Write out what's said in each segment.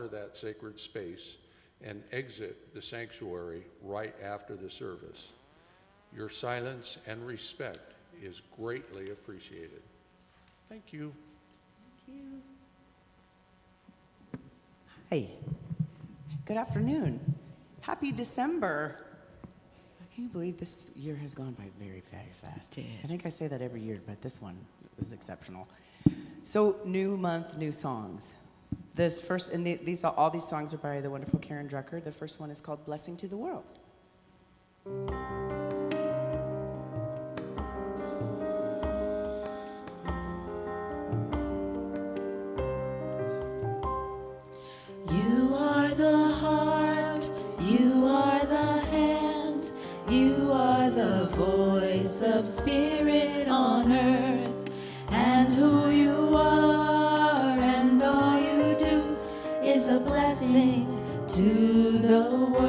of that sacred space and exit the sanctuary right after the service. Your silence and respect is greatly appreciated. Thank you. Thank you. Hi. Good afternoon. Happy December. Can you believe this year has gone by very, very fast? It did. I think I say that every year, but this one was exceptional. So, new month, new songs. This first, and all these songs are by the wonderful Karen Drucker. The first one is called Blessing to the World. You are the heart, you are the hands, you are the voice of spirit on earth, and who you are and all you do is a blessing to the world.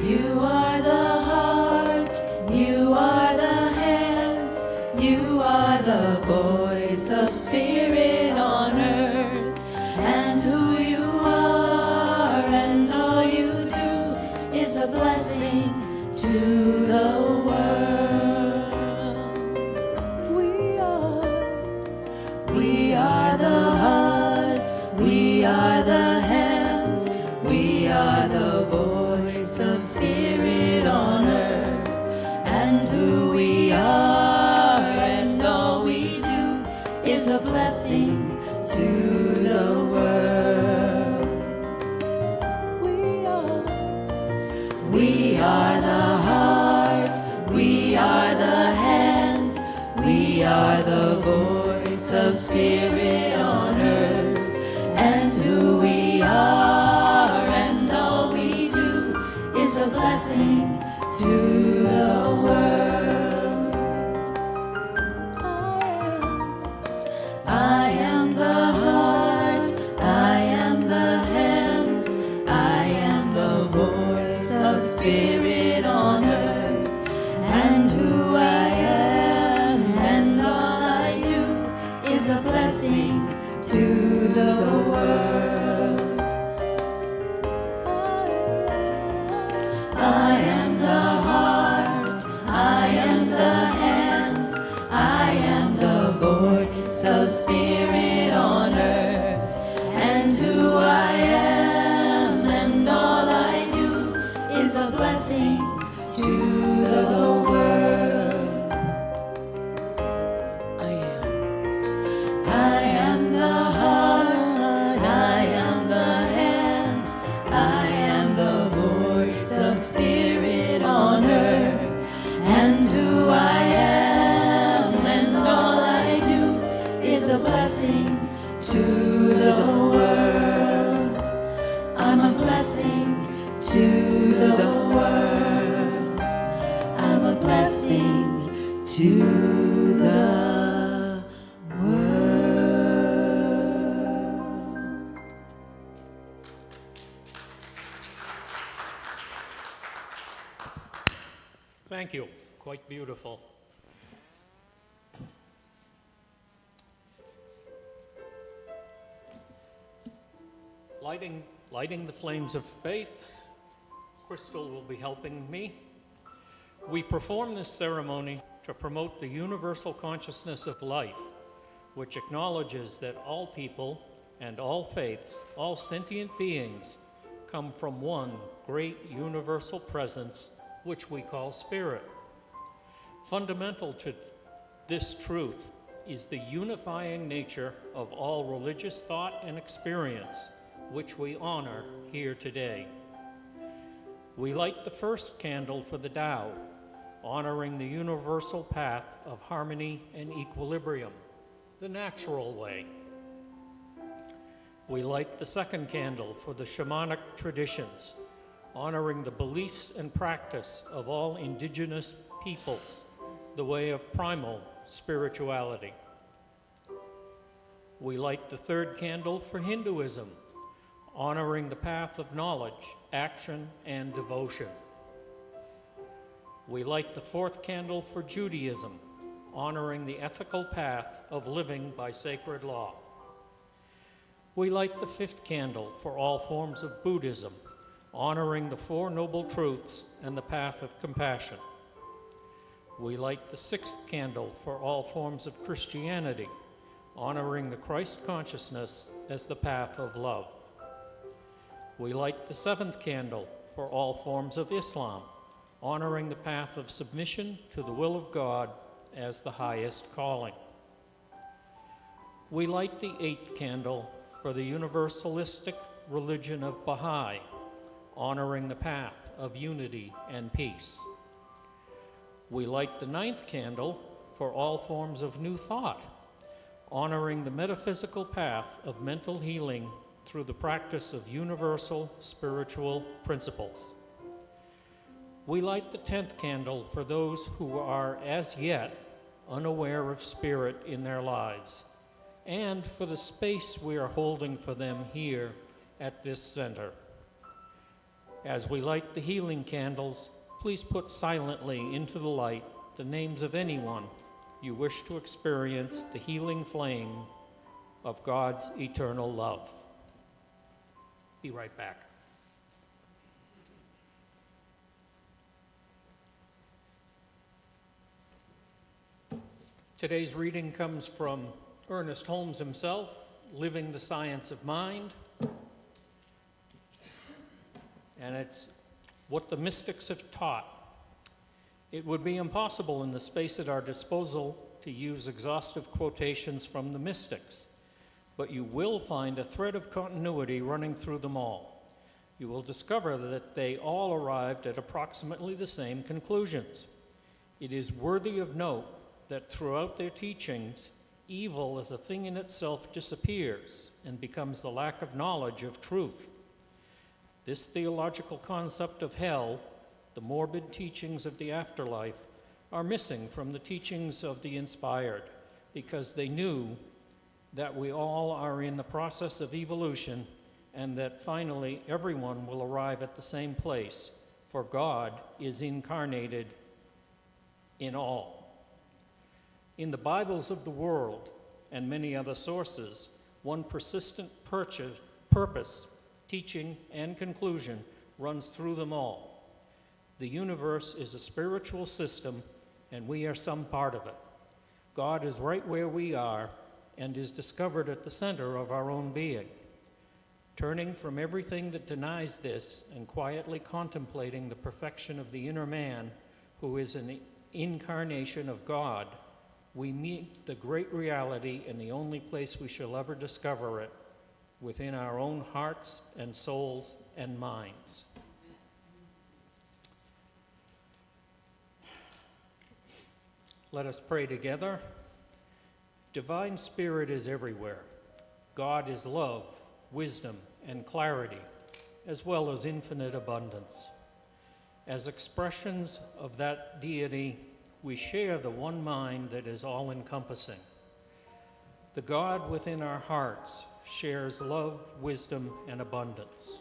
You are the heart, you are the hands, you are the voice of spirit on earth, and who you are and all you do is a blessing to the world. We are the heart, we are the hands, we are the voice of spirit on earth, and who we are and all we do is a blessing to the world. We are the heart, we are the hands, we are the voice of spirit on earth, and who we are and all we do is a blessing to the world. I am the heart, I am the hands, I am the voice of spirit on earth, and who I am and all I do is a blessing to the world. I am the heart, I am the hands, I am the voice of spirit on earth, and who I am and all I do is a blessing to the world. I am the heart, I am the hands, I am the voice of spirit on earth, and who I am and all I do is a blessing to the world. I'm a blessing to the world. I'm a blessing to the world. Thank you. Quite beautiful. Lighting the flames of faith. Crystal will be helping me. We perform this ceremony to promote the universal consciousness of life, which acknowledges that all people and all faiths, all sentient beings, come from one great universal presence, which we call spirit. Fundamental to this truth is the unifying nature of all religious thought and experience, which we honor here today. We light the first candle for the Tao, honoring the universal path of harmony and equilibrium, the natural way. We light the second candle for the shamanic traditions, honoring the beliefs and practice of all indigenous peoples, the way of primal spirituality. We light the third candle for Hinduism, honoring the path of knowledge, action, and devotion. We light the fourth candle for Judaism, honoring the ethical path of living by sacred law. We light the 5th candle for all forms of Buddhism, honoring the 4 noble truths and the path of compassion. We light the 6th candle for all forms of Christianity, honoring the Christ consciousness as the path of love. We light the 7th candle for all forms of Islam, honoring the path of submission to the will of God as the highest calling. We light the 8th candle for the universalistic religion of Baha'i, honoring the path of unity and peace. We light the 9th candle for all forms of New Thought, honoring the metaphysical path of mental healing through the practice of universal spiritual principles. We light the 10th candle for those who are as yet unaware of spirit in their lives, and for the space we are holding for them here at this center. As we light the healing candles, please put silently into the light the names of anyone you wish to experience the healing flame of God's eternal love. Be right back. Today's reading comes from Ernest Holmes himself, Living the Science of Mind. And it's what the mystics have taught. It would be impossible in the space at our disposal to use exhaustive quotations from the mystics, but you will find a thread of continuity running through them all. You will discover that they all arrived at approximately the same conclusions. It is worthy of note that throughout their teachings, evil as a thing in itself disappears and becomes the lack of knowledge of truth. This theological concept of hell, the morbid teachings of the afterlife, are missing from the teachings of the inspired because they knew that we all are in the process of evolution and that finally everyone will arrive at the same place, for God is incarnated in all. In the Bibles of the world and many other sources, one persistent purpose, teaching, and conclusion runs through them all. The universe is a spiritual system, and we are some part of it. God is right where we are and is discovered at the center of our own being. Turning from everything that denies this and quietly contemplating the perfection of the inner man, who is an incarnation of God, we meet the great reality in the only place we shall ever discover it, within our own hearts and souls and minds. Let us pray together. Divine Spirit is everywhere. God is love, wisdom, and clarity, as well as infinite abundance. As expressions of that deity, we share the one mind that is all-encompassing. The God within our hearts shares love, wisdom, and abundance.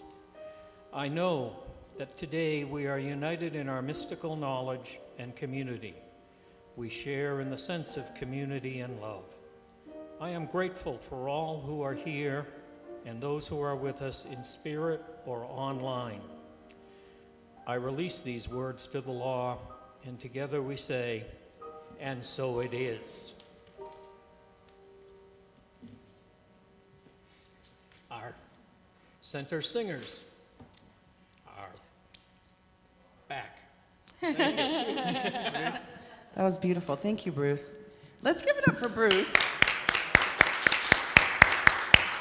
I know that today we are united in our mystical knowledge and community. We share in the sense of community and love. I am grateful for all who are here and those who are with us in spirit or online. I release these words to the law, and together we say, and so it is. Our center singers are back. Bruce. That was beautiful. Thank you, Bruce. Let's give it up for Bruce.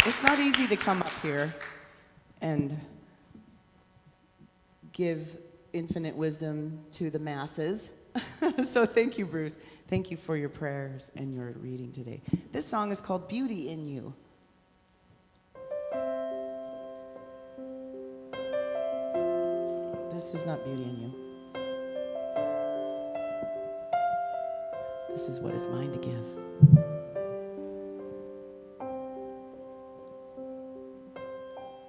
It's not easy to come up here and give infinite wisdom to the masses. So thank you, Bruce. Thank you for your prayers and your reading today. This song is called Beauty in You. This is not Beauty in You. This is what is mine to give.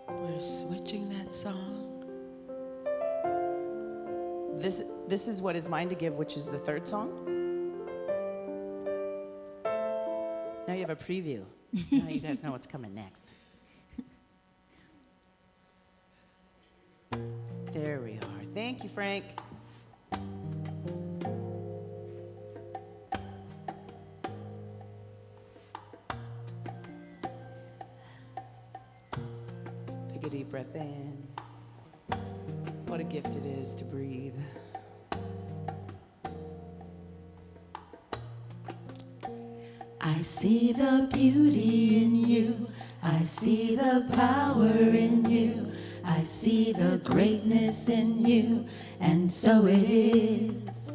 We're switching that song. This is what is mine to give, which is the third song. have a preview. Now you guys know what's coming next. There we are. Thank you, Frank. Take a deep breath in. What a gift it is to breathe. I see the beauty in you. I see the power in you. I see the greatness in you, and so it is.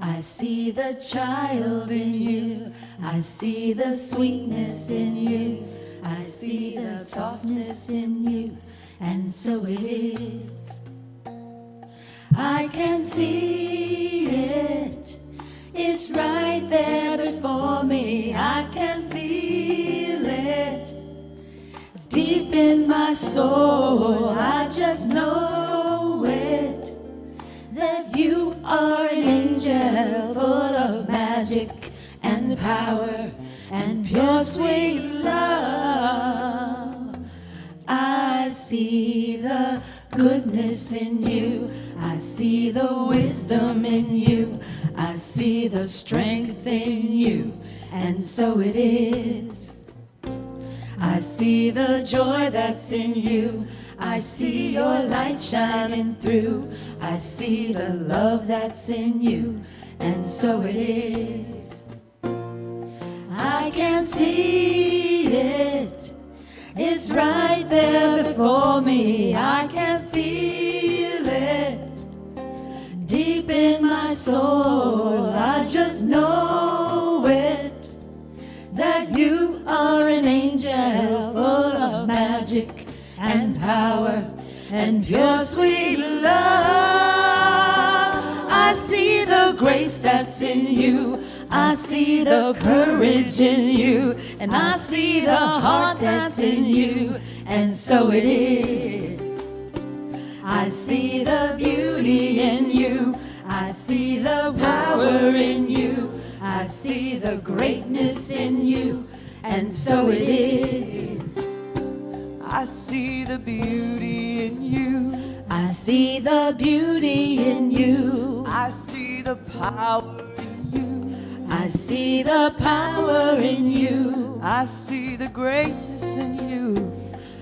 I see the child in you. I see the sweetness in you. I see the softness in you, and so it is. I can see it. It's right there before me. I can feel it deep in my soul. I just know it, that you are an angel full of magic and power and pure sweet love. I see the goodness in you. I see the wisdom in you. I see the strength in you, and so it is. I see the joy that's in you. I see your light shining through. I see the love that's in you, and so it is. I can see it. It's right there before me. I can feel it deep in my soul. I just know it, that you are an angel full of magic and power and pure sweet love. I see the grace that's in you. I see the courage in you, and I see the heart that's in you, and so it is. I see the beauty in you. I see the power in you. I see the greatness in you, and so it is. I see the beauty in you. I see the beauty in you. I see the power in you. I see the power in you. I see the greatness in you.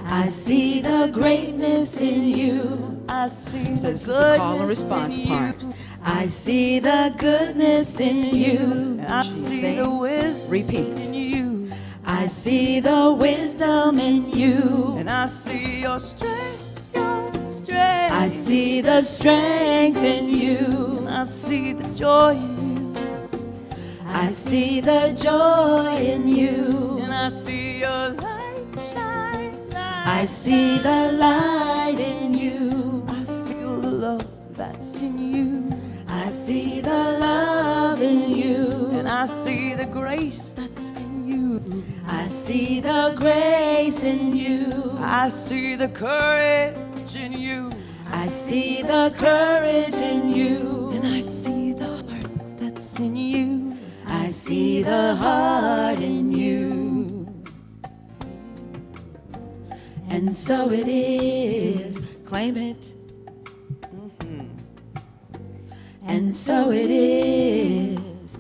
I see the greatness in you. I see So the this is the call and goodness response in part. you. I see the goodness in you. I see the wisdom Repeat. in you. I see the wisdom in you. And I see your strength, your strength. I see the strength in you. And I see the joy in you. I see the joy in you. And I see your light shine. I see the light in you. I feel the love that's in you. I see the love in you. And I see the grace that's in you. I see the grace in you. I see the courage in you. I see the courage in you. And I see the heart that's in you. I see the heart in you. And so it is. Claim it. And so it is.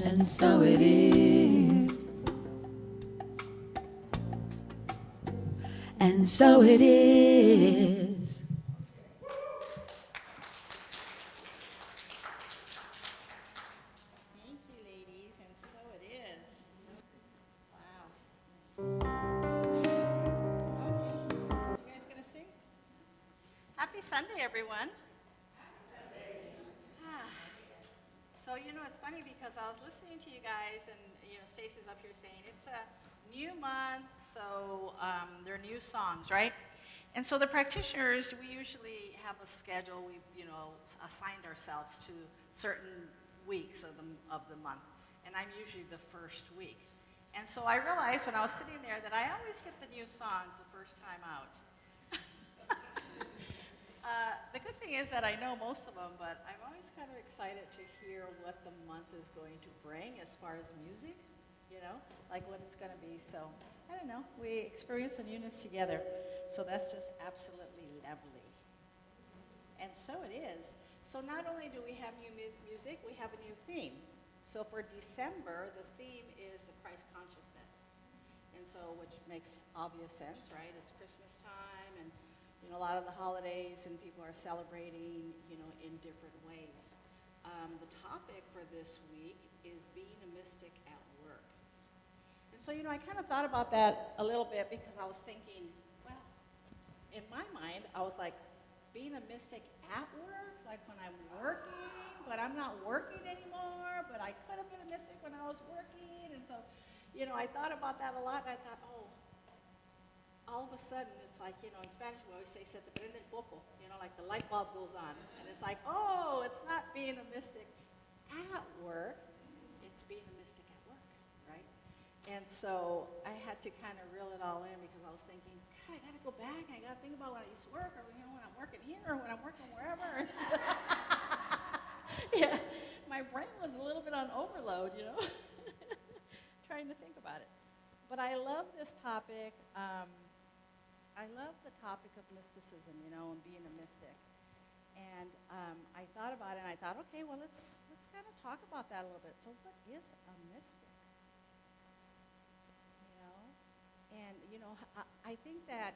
And so it is. And so it is. Thank you, ladies, and so it is. Wow. Okay. You guys gonna sing? Happy Sunday, everyone. So, it's funny because I was listening to you guys, and, Stacy's up here saying it's a new month, so there are new songs, right? And so the practitioners, we usually have a schedule. We've, assigned ourselves to certain weeks of the month, and I'm usually the first week. And so I realized when I was sitting there that I always get the new songs the first time out. The good thing is that I know most of them, but I'm always kind of excited to hear what the month is going to bring as far as music, like what it's going to be. So, I don't know. We experience the newness together. So that's just absolutely lovely. And so it is. So not only do we have new music, we have a new theme. So for December, the theme is the Christ consciousness. And so, which makes obvious sense, right? It's Christmas time and a lot of the holidays, and people are celebrating, in different ways. The topic for this week is being a mystic at work. And so, I kind of thought about that a little bit because I was thinking, well, in my mind, I was like, being a mystic at work, like when I'm working, but I'm not working anymore, but I could have been a mystic when I was working. And so, I thought about that a lot, and I thought, oh, all of a sudden, it's like, in Spanish we always say, se te prende el foco, like the light bulb goes on. And it's like, oh, it's not being a mystic at work, it's being a mystic at work, right? And so I had to kind of reel it all in because I was thinking, God, I got to go back, I got to think about when I used to work, or, when I'm working here, or when I'm working wherever. Yeah, my brain was a little bit on overload, trying to think about it. But I love this topic. I love the topic of mysticism, and being a mystic. And I thought about it, and I thought, okay, well, let's kind of talk about that a little bit. So what is a mystic? And, I think that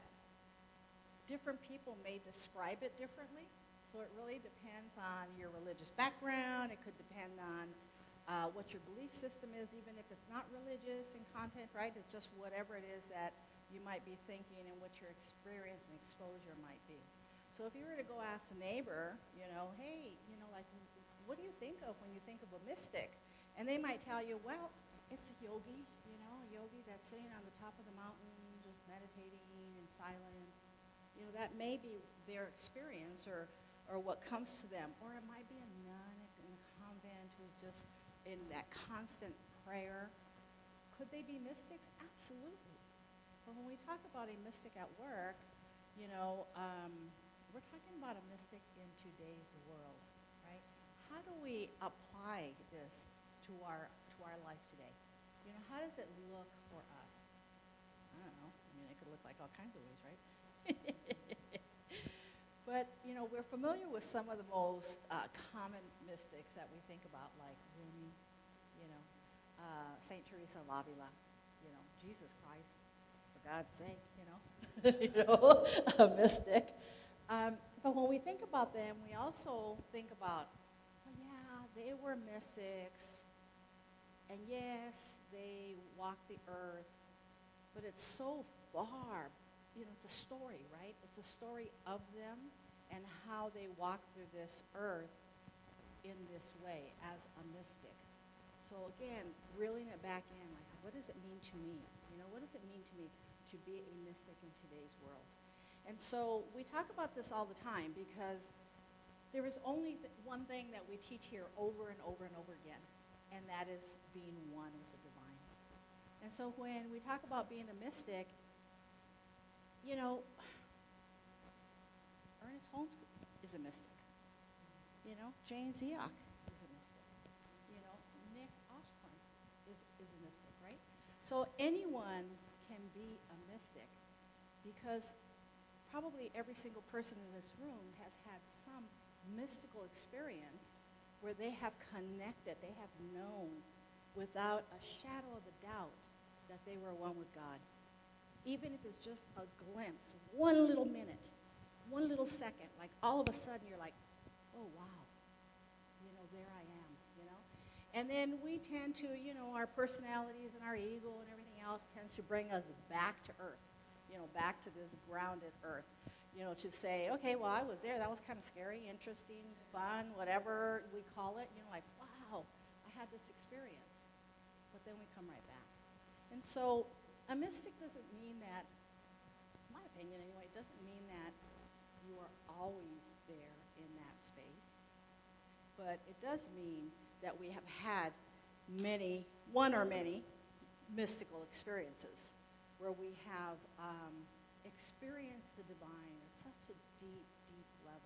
different people may describe it differently. So it really depends on your religious background. It could depend on what your belief system is, even if it's not religious in content, right? It's just whatever it is that you might be thinking and what your experience and exposure might be. So if you were to go ask a neighbor, hey, like, what do you think of when you think of a mystic? And they might tell you, well, it's a yogi, a yogi that's sitting on the top of the mountain just meditating in silence. That may be their experience or what comes to them. Or it might be a nun in a convent who's just in that constant prayer. Could they be mystics? Absolutely. But when we talk about a mystic at work, we're talking about a mystic in today's world, right? How do we apply this to our life today? How does it look for us? I don't know. It could look like all kinds of ways, right? But, we're familiar with some of the most common mystics that we think about, like Rumi, St. Teresa of Avila, Jesus Christ, for God's sake, a mystic. But when we think about them, we also think about, well, yeah, they were mystics, and yes, they walked the earth, but it's so far, it's a story, right? It's a story of them and how they walked through this earth in this way as a mystic. So again, reeling it back in, like, what does it mean to me? What does it mean to me to be a mystic in today's world? And so we talk about this all the time because there is only one thing that we teach here over and over and over again, and that is being one with the divine. And so when we talk about being a mystic, Ernest Holmes is a mystic. Jane Zioch is a mystic. Nick Osborne is a mystic, right? So anyone can be a mystic because probably every single person in this room has had some mystical experience where they have connected, they have known without a shadow of a doubt that they were one with God. Even if it's just a glimpse, one little minute, one little second, like all of a sudden you're like, oh, wow, there I am, And then we tend to, our personalities and our ego and everything else tends to bring us back to earth, back to this grounded earth, to say, okay, well, I was there. That was kind of scary, interesting, fun, whatever we call it. Like, wow, I had this experience. But then we come right back. And so a mystic doesn't mean that, in my opinion anyway, it doesn't mean that you are always there in that space. But it does mean that we have had one or many mystical experiences where we have experienced the divine at such a deep, deep level.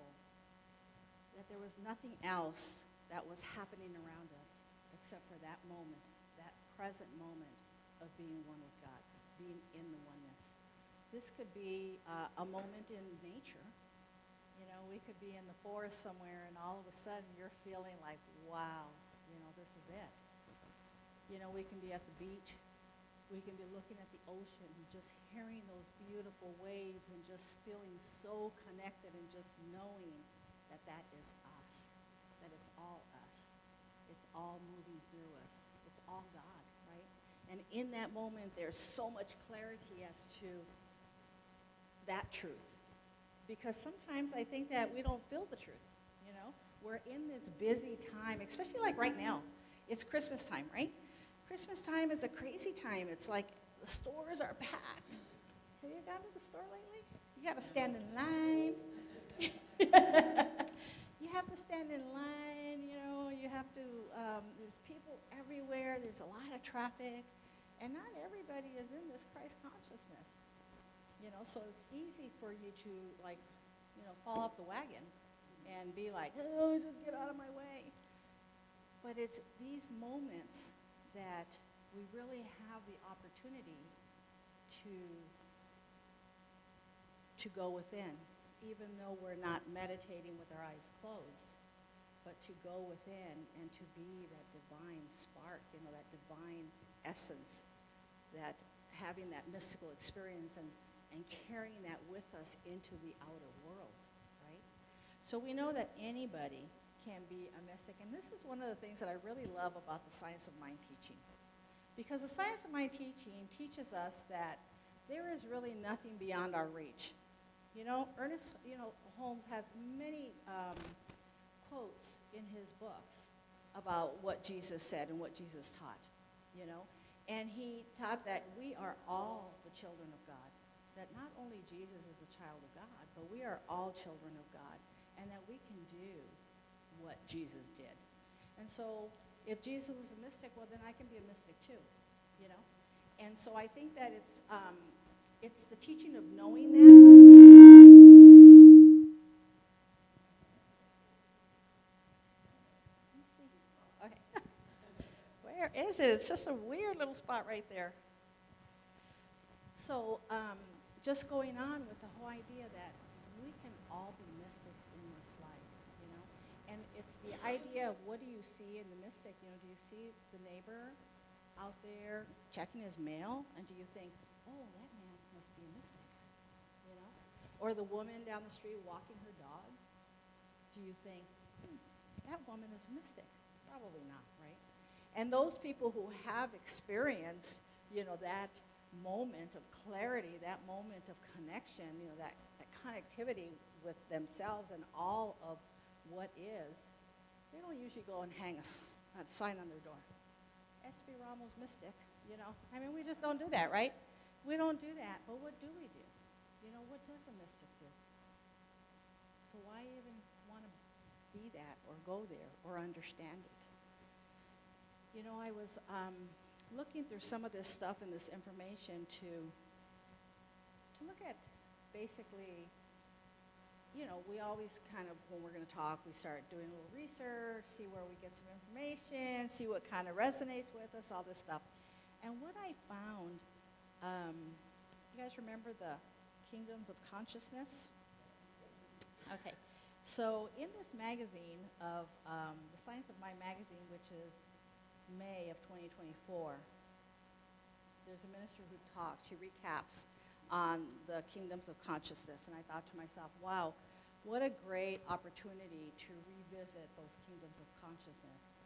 that there was nothing else that was happening around us except for that moment, that present moment of being one with God, being in the oneness. This could be a moment in nature. You know, we could be in the forest somewhere and all of a sudden you're feeling like, wow, you know, this is it. You know, we can be at the beach. We can be looking at the ocean and just hearing those beautiful waves and just feeling so connected and just knowing that that is us, that it's all us. It's all moving through us. It's all God, right? And in that moment, there's so much clarity as to that truth. Because sometimes I think that we don't feel the truth, you know? We're in this busy time, especially like right now. It's Christmas time, right? Christmas time is a crazy time. It's like the stores are packed. Have you gone to the store lately? You got to stand in line. You have to stand in line, you know, you have to, there's people everywhere, there's a lot of traffic, and not everybody is in this Christ consciousness. You know, so it's easy for you to, like, you know, fall off the wagon and be like, oh, just get out of my way. But it's these moments that we really have the opportunity to go within, even though we're not meditating with our eyes closed, but to go within and to be that divine spark, you know, that divine essence, that having that mystical experience and carrying that with us into the outer world, right? So we know that anybody can be a mystic, and this is one of the things that I really love about the science of mind teaching. Because the science of mind teaching teaches us that there is really nothing beyond our reach. You know, Ernest, you know, Holmes has many quotes in his books about what Jesus said and what Jesus taught, you know. And he taught that we are all the children of God, that not only Jesus is a child of God, but we are all children of God, and that we can do what Jesus did. And so if Jesus was a mystic, well, then I can be a mystic too, you know. And so I think that it's the teaching of knowing that. Okay. Where is it? It's just a weird little spot right there. So just going on with the whole idea that we can all be mystics in this life, you know. And it's the idea of what do you see in the mystic? You know, do you see the neighbor out there checking his mail? And do you think, oh, that man must be a mystic, you know? Or the woman down the street walking her dog? Do you think, that woman is a mystic? Probably not, right? And those people who have experienced, you know, that moment of clarity, that moment of connection, you know, that connectivity with themselves and all of what is, they don't usually go and hang a sign on their door. S.B. Ramos mystic, you know. I mean, we just don't do that, right? We don't do that, but what do we do? You know, what does a mystic do? So why even want to be that or go there or understand it? You know, I was looking through some of this stuff and this information to look at basically, you know, we always kind of, when we're going to talk, we start doing a little research, see where we get some information, see what kind of resonates with us, all this stuff. And what I found, you guys remember the Kingdoms of Consciousness? Okay. So in this magazine of the Science of Mind magazine, which is May of 2024, there's a minister who talks, she recaps on the Kingdoms of Consciousness, and I thought to myself, wow, what a great opportunity to revisit those Kingdoms of Consciousness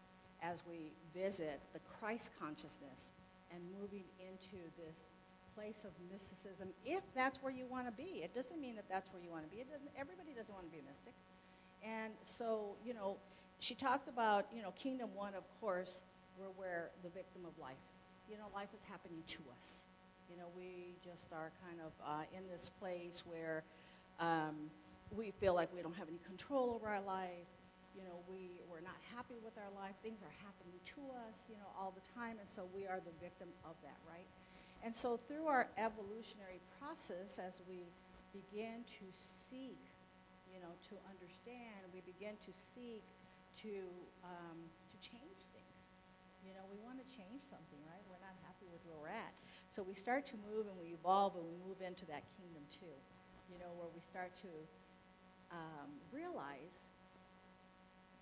as we visit the Christ consciousness and moving into this place of mysticism, if that's where you want to be. It doesn't mean that that's where you want to be. Everybody doesn't want to be a mystic. And so, you know, she talked about, you know, Kingdom 1, of course, we're the victim of life. You know, life is happening to us. You know, we just are kind of in this place where we feel like we don't have any control over our life. You know, we're not happy with our life. Things are happening to us, you know, all the time. And so we are the victim of that, right? And so through our evolutionary process, as we begin to seek, to understand, we begin to seek to change things. We want to change something, right? We're not happy with where we're at. So we start to move and we evolve and we move into that kingdom too, where we start to realize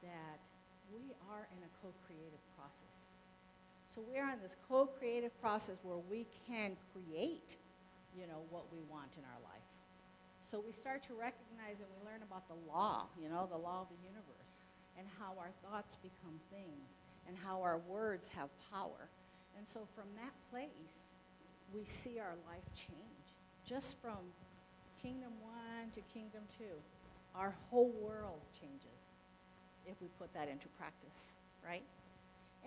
that we are in a co-creative process. So we are in this co-creative process where we can create, what we want in our life. So we start to recognize and we learn about the law, the law of the universe, and how our thoughts become things, and how our words have power. And so from that place, we see our life change. Just from Kingdom 1 to Kingdom 2, our whole world changes if we put that into practice, right?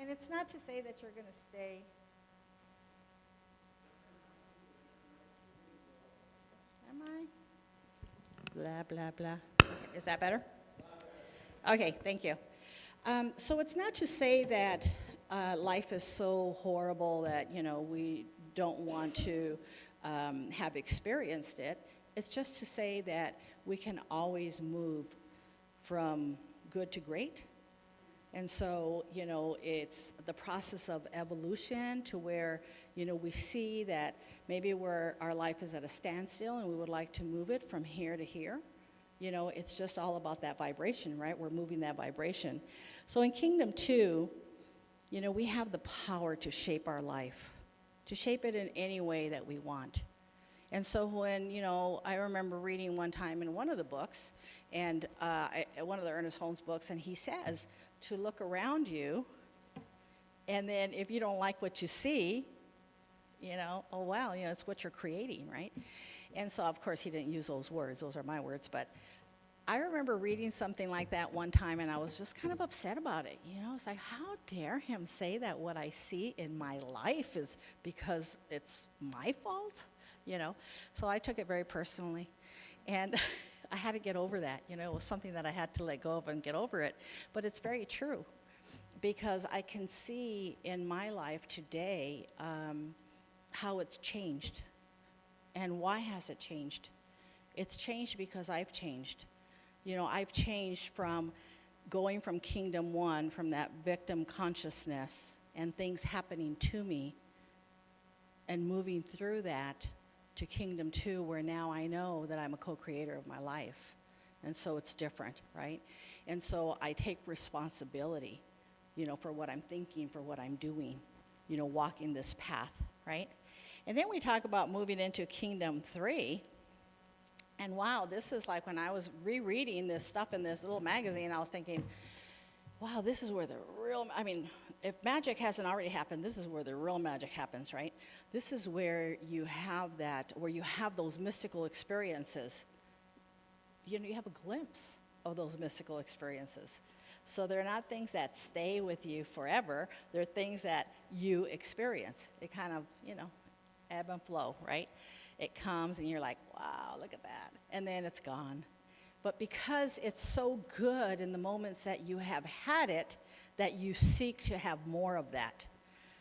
And it's not to say that you're going to stay. Am I? Blah, blah, blah. Okay, is that better? Okay, thank you. So it's not to say that life is so horrible that, we don't want to have experienced it. It's just to say that we can always move from good to great. And so, it's the process of evolution to where, we see that maybe where our life is at a standstill and we would like to move it from here to here. It's just all about that vibration, right? We're moving that vibration. So in Kingdom 2, we have the power to shape our life, to shape it in any way that we want. And so when, I remember reading one time in one of the books, and one of the Ernest Holmes books, and he says to look around you, and then if you don't like what you see, oh wow, it's what you're creating, right? And so, of course, he didn't use those words. Those are my words. But I remember reading something like that one time, and I was just kind of upset about it. It's like, how dare him say that what I see in my life is because it's my fault? So I took it very personally. And I had to get over that. It was something that I had to let go of and get over it. But it's very true, because I can see in my life today how it's changed. And why has it changed? It's changed because I've changed. I've changed from going from Kingdom 1, from that victim consciousness and things happening to me, and moving through that to Kingdom 2, where now I know that I'm a co-creator of my life. And so it's different, right? And so I take responsibility, for what I'm thinking, for what I'm doing, walking this path, right? And then we talk about moving into Kingdom 3. And wow, this is like when I was rereading this stuff in this little magazine, I was thinking, wow, this is where the real, if magic hasn't already happened, this is where the real magic happens, right? This is where you have that, where you have those mystical experiences. You have a glimpse of those mystical experiences. So they're not things that stay with you forever. They're things that you experience. It kind of, ebb and flow, right? It comes and you're like, wow, look at that. And then it's gone. But because it's so good in the moments that you have had it, that you seek to have more of that.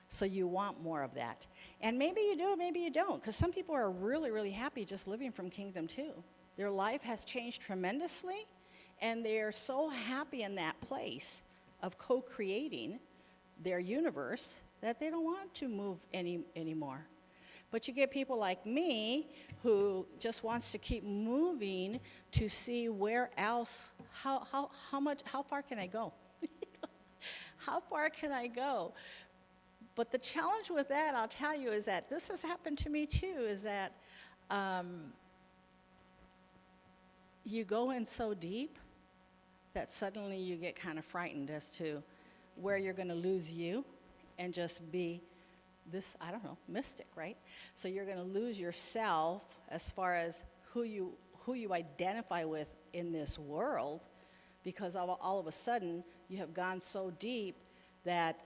So you want more of that. And maybe you do, maybe you don't. Because some people are really, really happy just living from Kingdom 2. Their life has changed tremendously. And they're so happy in that place of co-creating their universe that they don't want to move anymore. But you get people like me who just wants to keep moving to see where else, how far can I go? How far can I go? But the challenge with that, I'll tell you, is that this has happened to me too, is that you go in so deep that suddenly you get kind of frightened as to where you're going to lose you and just be this, mystic, right? So you're going to lose yourself as far as who you identify with in this world, because all of a sudden you have gone so deep that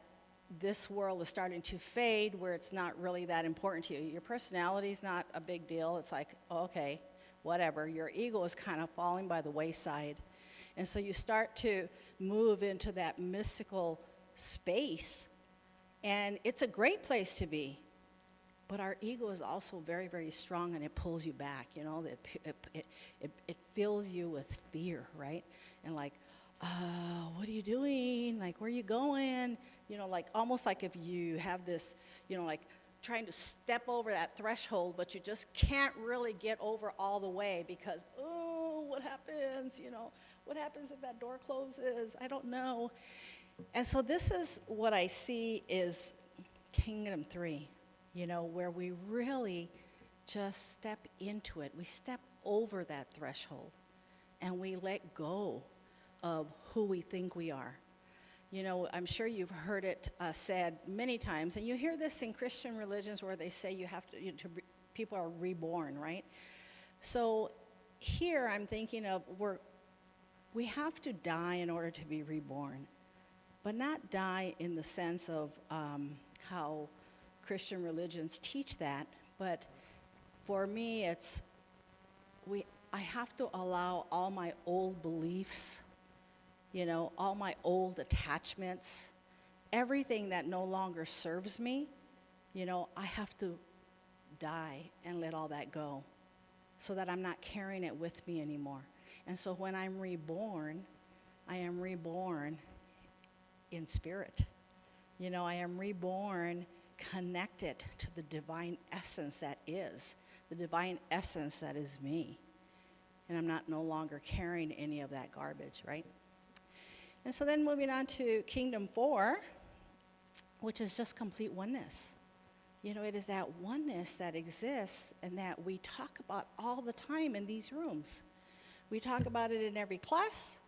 this world is starting to fade, where it's not really that important to you. Your personality is not a big deal. It's like, okay, whatever. Your ego is kind of falling by the wayside. And so you start to move into that mystical space. And it's a great place to be. But our ego is also very, very strong, and it pulls you back, you know. It fills you with fear, right? And like, what are you doing? Like, where are you going? You know, like almost like if you have this, you know, like trying to step over that threshold, but you just can't really get over all the way because, oh, what happens? You know, what happens if that door closes? I don't know. And so this is what I see is Kingdom 3, you know, where we really just step into it. We step over that threshold and we let go of who we think we are. You know, I'm sure you've heard it said many times, and you hear this in Christian religions where they say you have to, people are reborn, right? So here I'm thinking of we have to die in order to be reborn, but not die in the sense of how Christian religions teach that. But for me, I have to allow all my old beliefs, you know, all my old attachments, everything that no longer serves me, you know, I have to die and let all that go so that I'm not carrying it with me anymore. And so when I'm reborn, I am reborn in spirit. You know, I am reborn connected to the divine essence that is, the divine essence that is me. And I'm no longer carrying any of that garbage, right? And so then moving on to Kingdom 4, which is just complete oneness. You know, it is that oneness that exists and that we talk about all the time in these rooms. We talk about it in every class.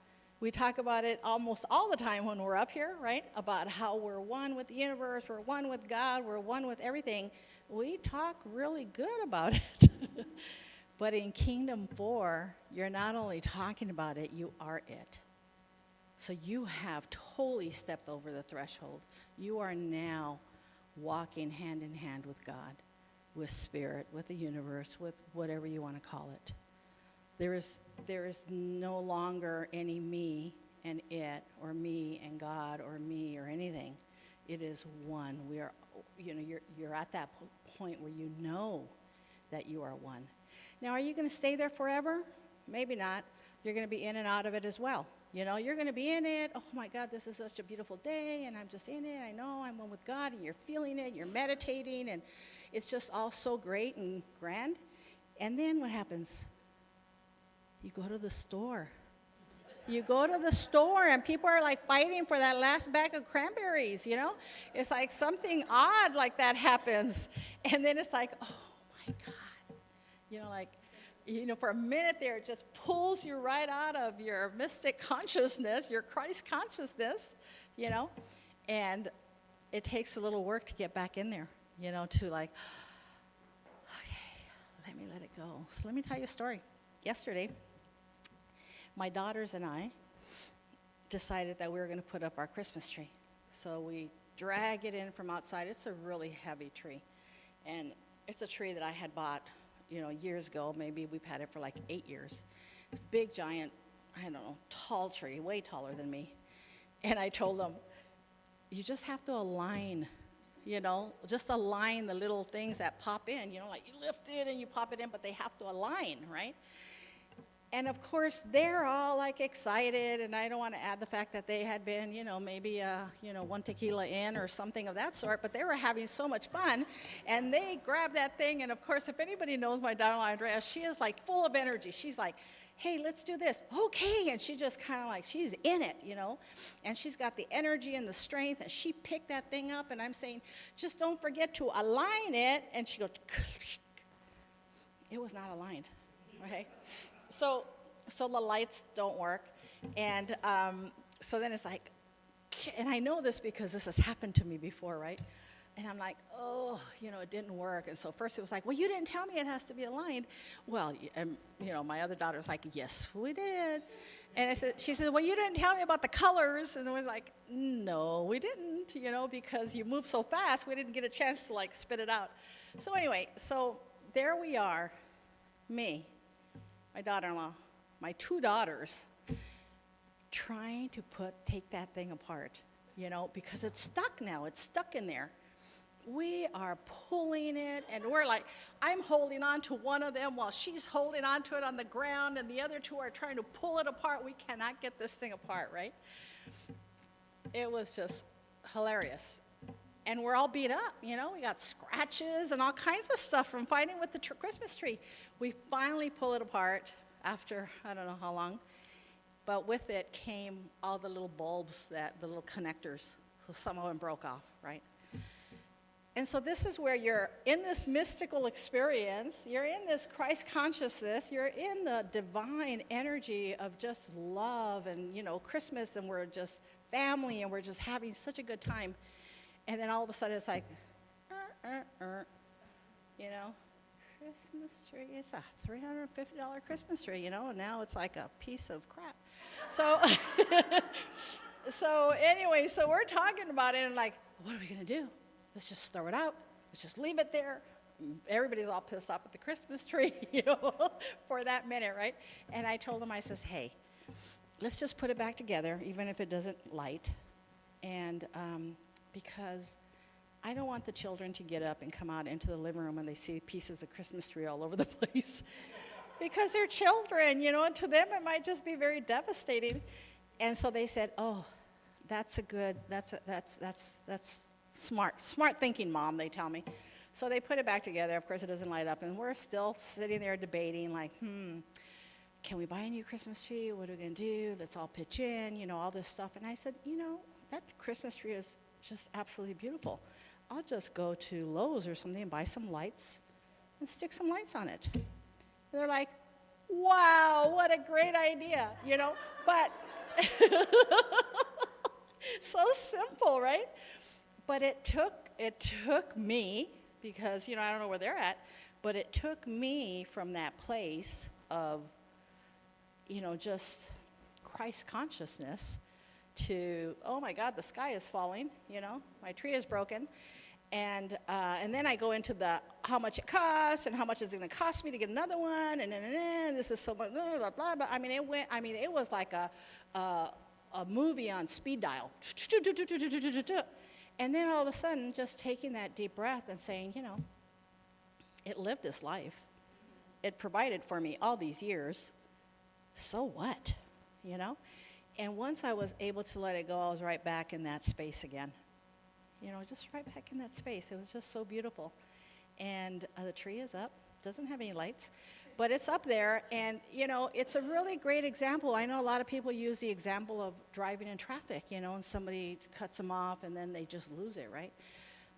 We talk about it almost all the time when we're up here, right? About how we're one with the universe, we're one with God, we're one with everything. We talk really good about it. But in Kingdom 4, you're not only talking about it, you are it. So you have totally stepped over the threshold. You are now walking hand in hand with God, with spirit, with the universe, with whatever you want to call it. There is no longer any me and it, or me and God, or me or anything. It is one. We are, you know, you're at that point where you know that you are one. Now, are you going to stay there forever? Maybe not. You're going to be in and out of it as well. You know, you're going to be in it. Oh, my God, this is such a beautiful day, and I'm just in it. I know I'm one with God, and you're feeling it. You're meditating, and it's just all so great and grand. And then what happens? You go to the store. You go to the store, and people are, like, fighting for that last bag of cranberries, you know? It's like something odd like that happens. And then it's like, oh, my God. You know, like, you know, for a minute there, it just pulls you right out of your mystic consciousness, your Christ consciousness, you know, and it takes a little work to get back in there, you know, to like, okay, let me let it go. So let me tell you a story. Yesterday, my daughters and I decided that we were going to put up our Christmas tree. So we drag it in from outside. It's a really heavy tree, and it's a tree that I had bought, you know, years ago. Maybe we've had it for like 8 years. It's a big, giant, I don't know, tall tree, way taller than me. And I told them, you just have to align, you know, just align the little things that pop in, you know, like you lift it and you pop it in, but they have to align, right? And of course, they're all like excited, and I don't want to add the fact that they had been, you know, maybe, you know, one tequila in or something of that sort, but they were having so much fun, and they grabbed that thing, and of course, if anybody knows my daughter-in-law, Andrea, she is like full of energy. She's like, hey, let's do this. Okay, and she just kind of like, she's in it, you know, and she's got the energy and the strength, and she picked that thing up, and I'm saying, just don't forget to align it, and she goes, it was not aligned, okay? So the lights don't work, and so then it's like, and I know this because this has happened to me before, right? And I'm like, oh, you know, it didn't work. And so first it was like, well, you didn't tell me it has to be aligned. Well, and, you know, my other daughter's like, yes, we did. And she said, well, you didn't tell me about the colors. And I was like, no, we didn't, you know, because you moved so fast, we didn't get a chance to, like, spit it out. So anyway, so there we are, me, my daughter-in-law, my two daughters, trying to take that thing apart, you know, because it's stuck now. It's stuck in there. we are pulling it, and we're like, I'm holding on to one of them while she's holding on to it on the ground, and the other two are trying to pull it apart. We cannot get this thing apart, right? It was just hilarious. And we're all beat up, you know, we got scratches and all kinds of stuff from fighting with the Christmas tree. We finally pull it apart after, I don't know how long, but with it came all the little bulbs, the little connectors, so some of them broke off, right? And so this is where you're in this mystical experience, you're in this Christ consciousness, you're in the divine energy of just love and, you know, Christmas, and we're just family, and we're just having such a good time. And then all of a sudden it's like, you know, Christmas tree, it's a $350 Christmas tree, you know, and now it's like a piece of crap. So, so anyway, so we're talking about it and like, what are we going to do? Let's just throw it out. Let's just leave it there. Everybody's all pissed off at the Christmas tree, you know, for that minute, right? And I told him, I says, hey, let's just put it back together, even if it doesn't light. And because I don't want the children to get up and come out into the living room and they see pieces of Christmas tree all over the place. Because they're children, you know, and to them it might just be very devastating. And so they said, oh, that's smart thinking, Mom, they tell me. So they put it back together. Of course, it doesn't light up. And we're still sitting there debating, like, can we buy a new Christmas tree? What are we going to do? Let's all pitch in, you know, all this stuff. And I said, you know, that Christmas tree is just absolutely beautiful. I'll just go to Lowe's or something and buy some lights and stick some lights on it. And they're like, wow, what a great idea, you know. But so simple, right? But it took me, because, you know, I don't know where they're at, but it took me from that place of, you know, just Christ consciousness to, oh my God, the sky is falling, you know, my tree is broken. And then I go into the how much it costs and how much is it going to cost me to get another one, and this is so much, blah, blah, blah, blah. It was like a movie on speed dial. And then all of a sudden, just taking that deep breath and saying, you know, it lived its life. It provided for me all these years. So what, you know? And once I was able to let it go, I was right back in that space again. You know, just right back in that space. It was just so beautiful. And the tree is up. Doesn't have any lights, but it's up there. And, you know, it's a really great example. I know a lot of people use the example of driving in traffic, you know, and somebody cuts them off and then they just lose it, right?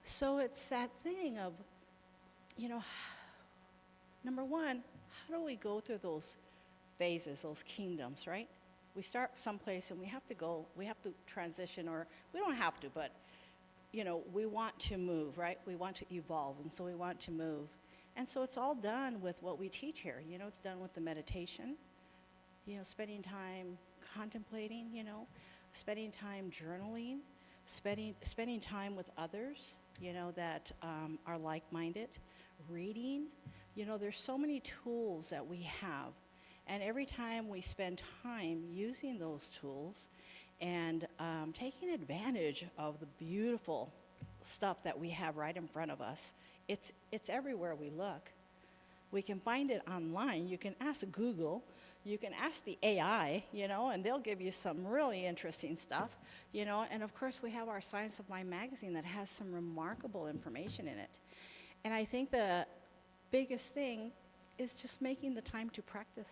So it's that thing of, you know, number one, how do we go through those phases, those kingdoms, right? We start someplace and we have to transition, or we don't have to, but, you know, we want to move, right? We want to evolve, and so we want to move. And so it's all done with what we teach here. You know, it's done with the meditation, you know, spending time contemplating, you know, spending time journaling, spending time with others, you know, that are like-minded, reading. You know, there's so many tools that we have. And every time we spend time using those tools and taking advantage of the beautiful stuff that we have right in front of us, it's everywhere we look. We can find it online. You can ask Google. You can ask the AI, you know, and they'll give you some really interesting stuff, you know. And, of course, we have our Science of Mind magazine that has some remarkable information in it. And I think the biggest thing is just making the time to practice,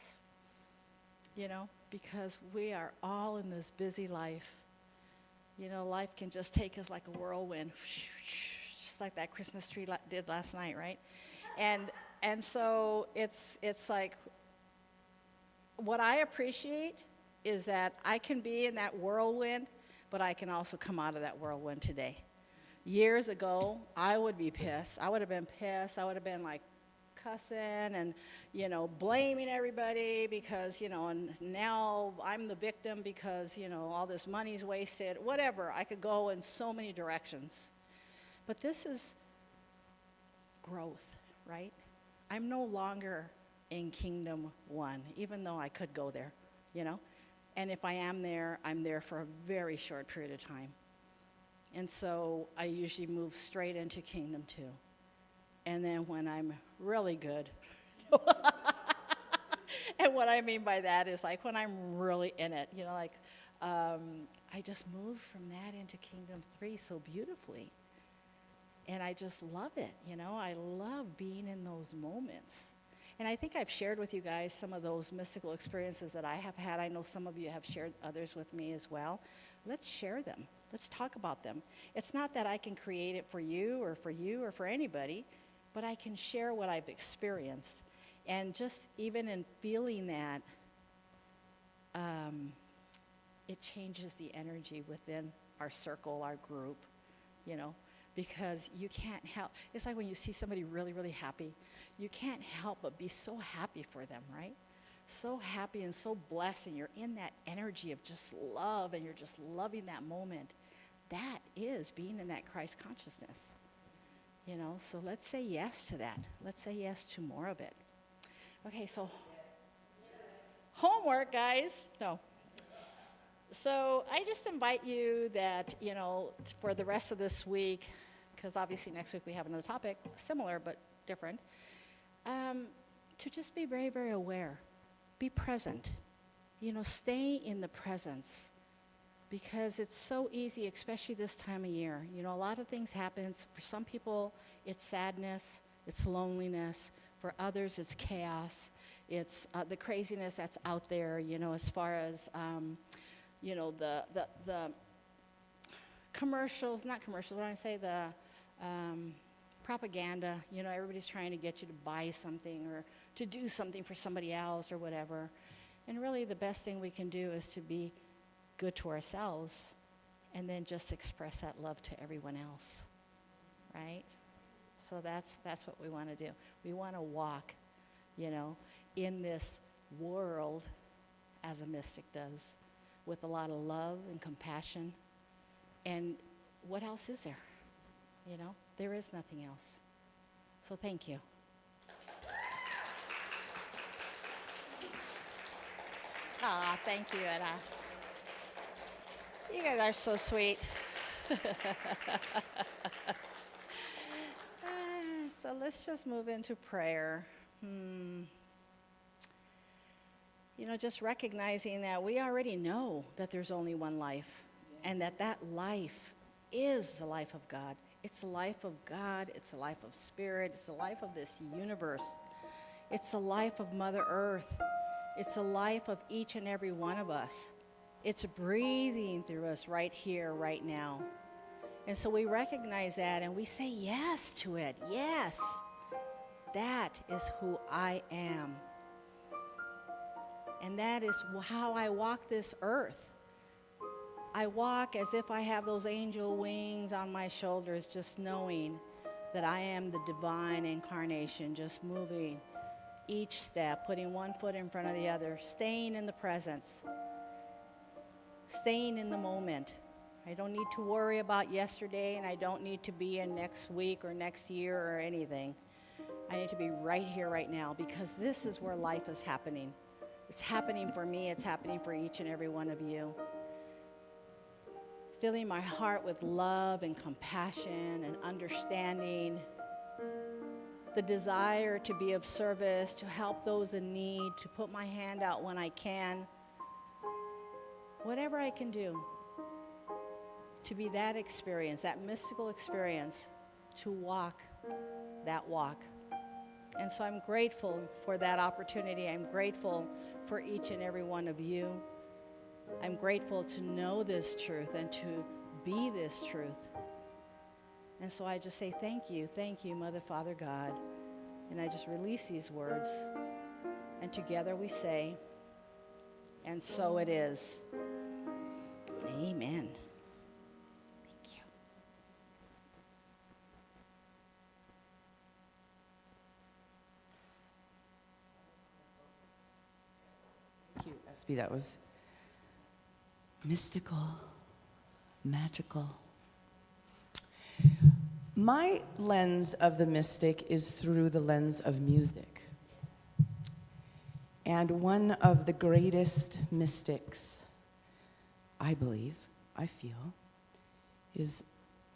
you know, because we are all in this busy life. You know, life can just take us like a whirlwind, just like that Christmas tree did last night, right? And so it's like, what I appreciate is that I can be in that whirlwind, but I can also come out of that whirlwind today. Years ago, I would be pissed. I would have been pissed. I would have been like cussing and, you know, blaming everybody because, you know, and now I'm the victim because, you know, all this money's wasted. Whatever. I could go in so many directions. But this is growth, right? I'm no longer in Kingdom 1, even though I could go there, you know? And if I am there, I'm there for a very short period of time. And so I usually move straight into Kingdom 2. And then when I'm really good, and what I mean by that is like when I'm really in it, you know, like I just move from that into Kingdom 3 so beautifully. And I just love it, you know. I love being in those moments. And I think I've shared with you guys some of those mystical experiences that I have had. I know some of you have shared others with me as well. Let's share them. Let's talk about them. It's not that I can create it for you or for anybody, but I can share what I've experienced. And just even in feeling that, it changes the energy within our circle, our group, you know, because you can't help. It's like when you see somebody really, really happy, you can't help but be so happy for them, right? So happy and so blessed, and you're in that energy of just love, and you're just loving that moment. That is being in that Christ consciousness, you know. So let's say yes to that. Let's say yes to more of it. Okay, so homework, guys. No. So I just invite you that, you know, for the rest of this week, because obviously next week we have another topic, similar but different, to just be very, very aware. Be present. You know, stay in the presence, because it's so easy, especially this time of year. You know, a lot of things happen. For some people, it's sadness, it's loneliness. For others, it's chaos. It's the craziness that's out there, you know, as far as, you know, the commercials, not commercials, what do I say, the propaganda. You know, everybody's trying to get you to buy something or to do something for somebody else or whatever. And really the best thing we can do is to be good to ourselves and then just express that love to everyone else, right? So that's what we want to do. We want to walk, you know, in this world as a mystic does, with a lot of love and compassion. And what else is there? You know, there is nothing else. So thank you. Thank you, Anna. You guys are so sweet. So let's just move into prayer. You know, just recognizing that we already know that there's only one life, and that life is the life of God. It's the life of God. It's the life of Spirit. It's the life of this universe. It's the life of Mother Earth. It's the life of each and every one of us. It's breathing through us right here, right now. And so we recognize that and we say yes to it. Yes, that is who I am. And that is how I walk this earth. I walk as if I have those angel wings on my shoulders, just knowing that I am the divine incarnation, just moving each step, putting one foot in front of the other, staying in the presence, staying in the moment. I don't need to worry about yesterday, and I don't need to be in next week or next year or anything. I need to be right here, right now, because this is where life is happening. It's happening for me. It's happening for each and every one of you. Filling my heart with love and compassion and understanding. The desire to be of service, to help those in need, to put my hand out when I can. Whatever I can do to be that experience, that mystical experience, to walk that walk. And so I'm grateful for that opportunity. I'm grateful for each and every one of you. I'm grateful to know this truth and to be this truth. And so I just say thank you, Mother, Father, God. And I just release these words. And together we say, and so it is. Amen. Thank you. Thank you, SB. That was mystical, magical. My lens of the mystic is through the lens of music. And one of the greatest mystics, I believe, I feel, is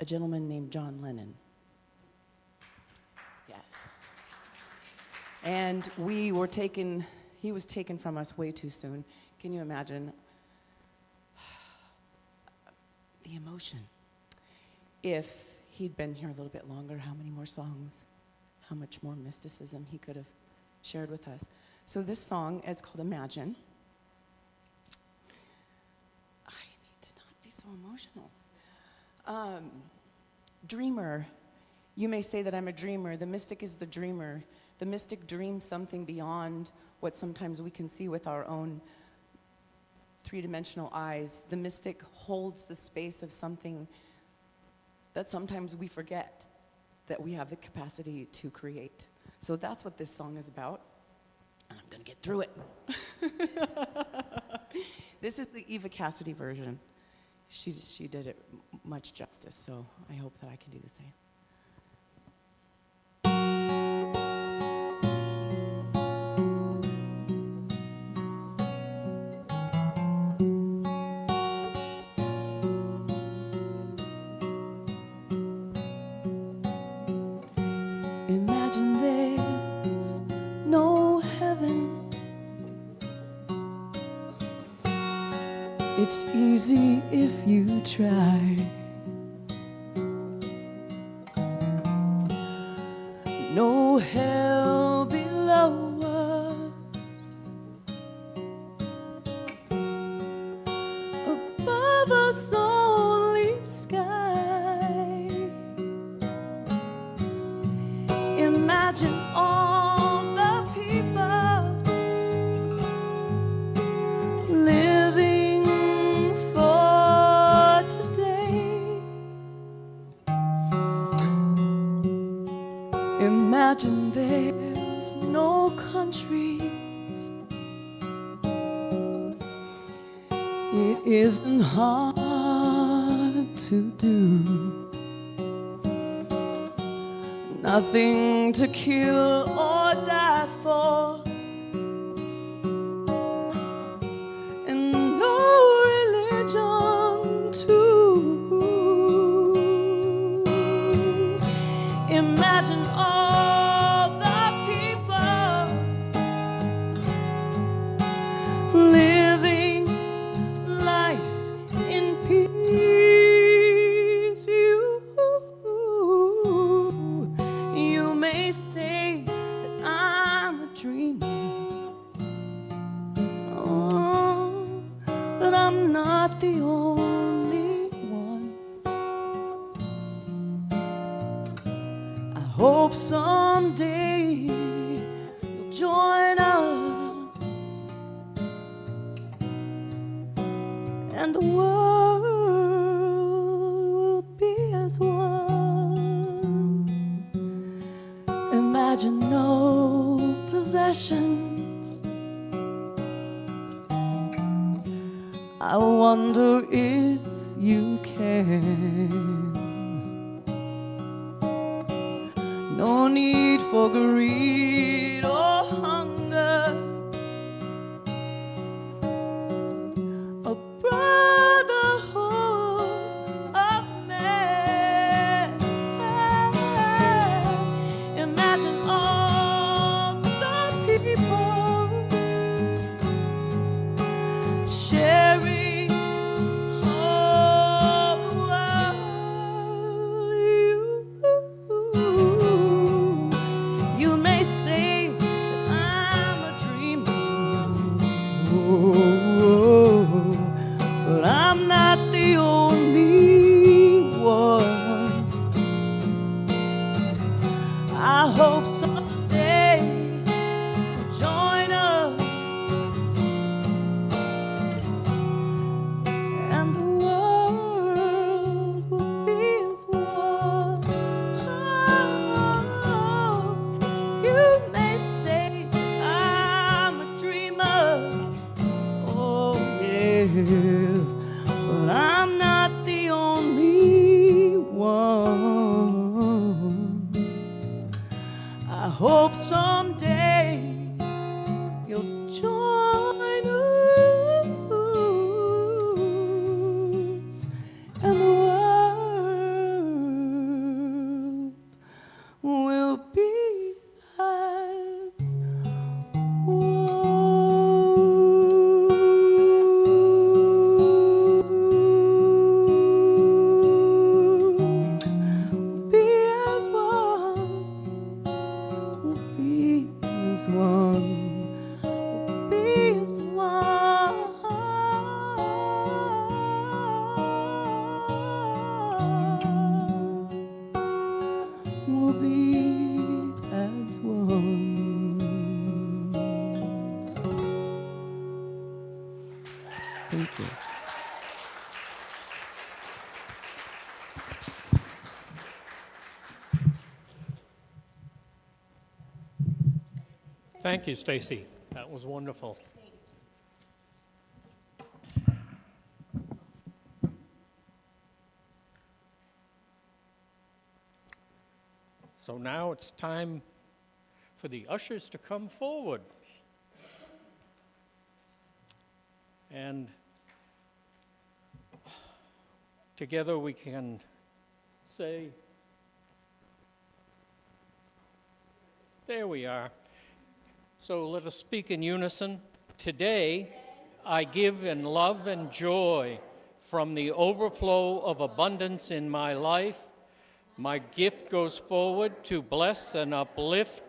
a gentleman named John Lennon. Yes. And he was taken from us way too soon. Can you imagine the emotion? If he'd been here a little bit longer, how many more songs, how much more mysticism he could have shared with us. So this song is called Imagine. I need to not be so emotional. Dreamer. You may say that I'm a dreamer. The mystic is the dreamer. The mystic dreams something beyond what sometimes we can see with our own three-dimensional eyes. The mystic holds the space of something that sometimes we forget that we have the capacity to create. So that's what this song is about, and I'm gonna get through it. This is the Eva Cassidy version. She did it much justice, so I hope that I can do the same. Imagine there's no heaven. It's easy if you try. No hell below us. Above us only sky. Imagine all the people living for today. Imagine there's no countries. It isn't hard to do. Nothing to kill or die for, and no religion too. Imagine all the people living life in peace. You may say that I'm a dreamer, oh, but I'm not the only one. I hope someday you'll join us, and the world will be as one. Imagine no possessions. I wonder if you can. No need for greed or hunger. A brotherhood of men. Imagine all the people sharing all the world. You may say that I'm a dreamer, but I'm not the only one. I hope someday you'll join us, and the world will be as one. You may say I'm a dreamer, oh yes, but I'm not the only one. I hope someday you'll join us, and the will be as one. Be as one. Be as one. Be as one. We'll be as one. Thank you. Thank you, Stacy. That was wonderful. So now it's time for the ushers to come forward. And together we can say, there we are. So let us speak in unison. Today, I give in love and joy from the overflow of abundance in my life. My gift goes forward to bless and uplift,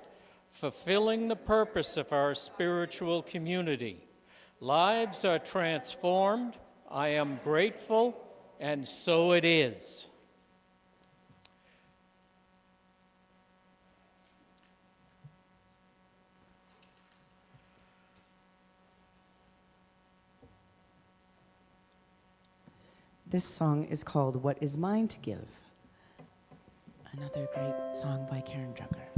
fulfilling the purpose of our spiritual community. Lives are transformed. I am grateful, and so it is. This song is called What Is Mine to Give. Another great song by Karen Drucker.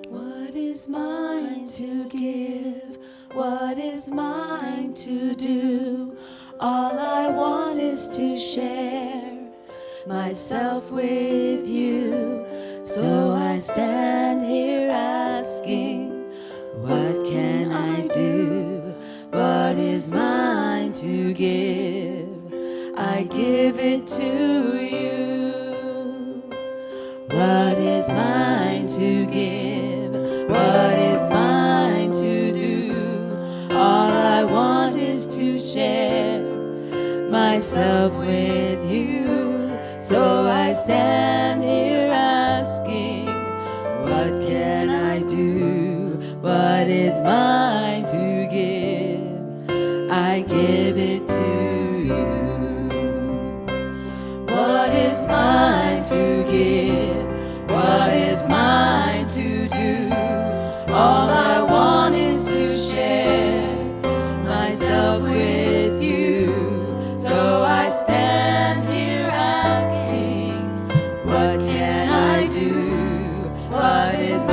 What is mine to give? What is mine to do? All I want is to share myself with you. So I stand here asking, what can I do? What is mine to give? I give it to you. What is mine to give? What is mine to do? All I want is to share myself with you. So I stand here asking, what can I do? What is mine to give? I give it to you. What is mine to give? What is mine to do? All I want is to share myself with you. So I stand here asking, what can I do? What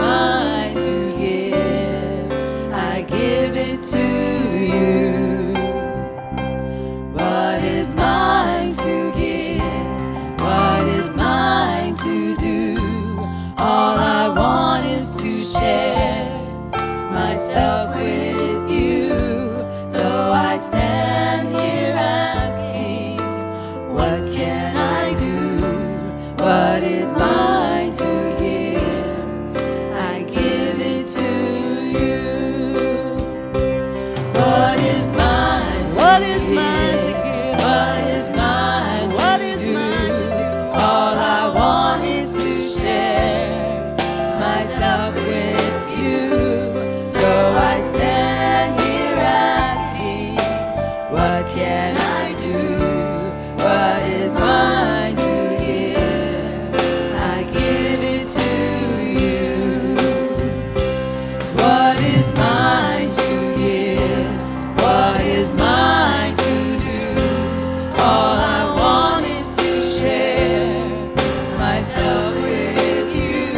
is mine to give? I give it to you. What is mine to give? What is mine to do? All I want is to share myself with you. So I stand here asking, what can I do? What is mine to give? I give it to you. What is mine? What is mine to give? What is mine? What is mine to do? All I want is to share myself with you. So I stand here asking, what can I do? What is mine to give? I give it to you. What is mine to give? What is mine to do? All I want is to share myself with you.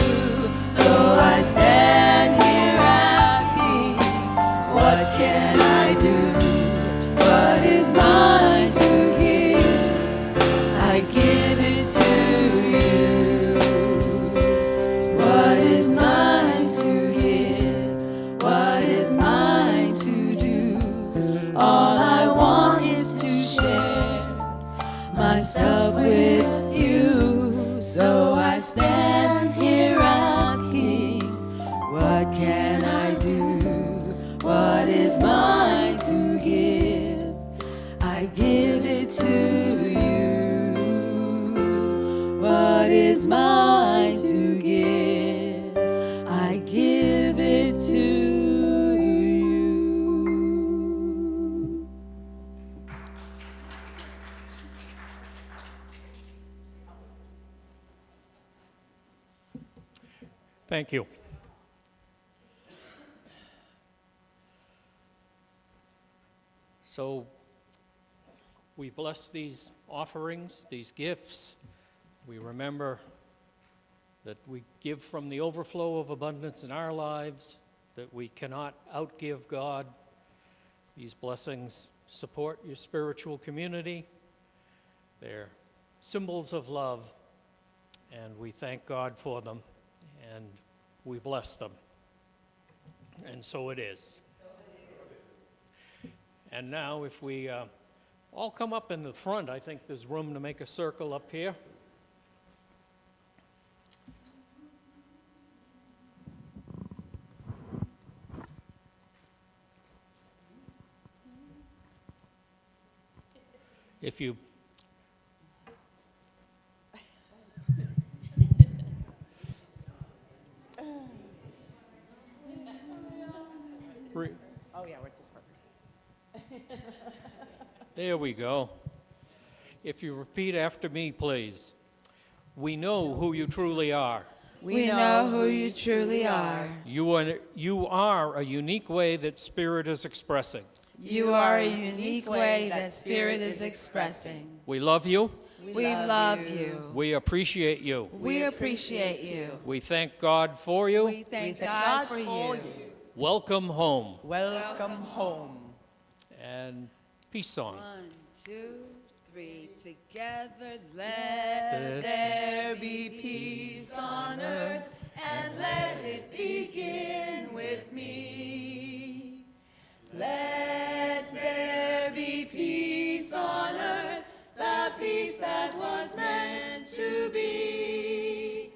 So I stand here asking, what can I do? What is mine to give? I give it to you. What is mine to give? What is mine to do? All I want is to share myself with you. So I stand here asking, what can I do? What is mine to give? I give it to you. What is mine to give? I give it to you. Thank you. So we bless these offerings, these gifts. We remember that we give from the overflow of abundance in our lives, that we cannot outgive God. These blessings support your spiritual community. They're symbols of love, and we thank God for them, and we bless them. And so it is. And now if we all come up in the front, I think there's room to make a circle up here. If you Oh, yeah, we're just perfect. There we go. If you repeat after me, please. We know who you truly are. We know who you truly are. You are a unique way that Spirit is expressing. You are a unique way that Spirit is expressing. We love you. We love you. We appreciate you. We appreciate you. We thank God for you. We thank God for you. Welcome home. Welcome home. And peace song. 1, 2, 3, together let there be peace on earth, and let it begin with me. Let there be peace on earth, the peace that was meant to be.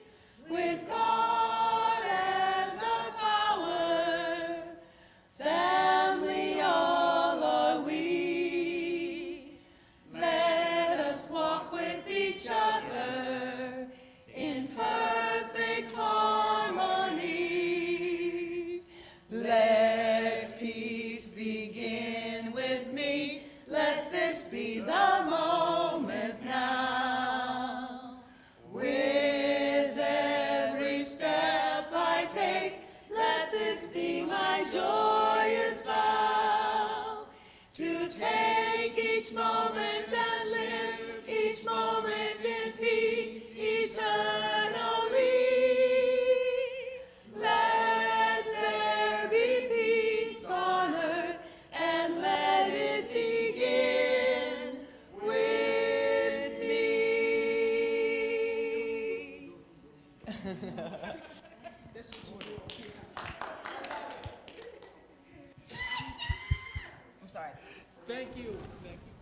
With God as our power, family all are we. Let us walk with each other in perfect harmony. Let peace begin with me. Let this be the moment now. With every step I take, let this be my joyous vow. To take each moment and live each moment in peace eternally. Let there be peace on earth, and let it begin with me. I'm sorry. Thank you. Thank you.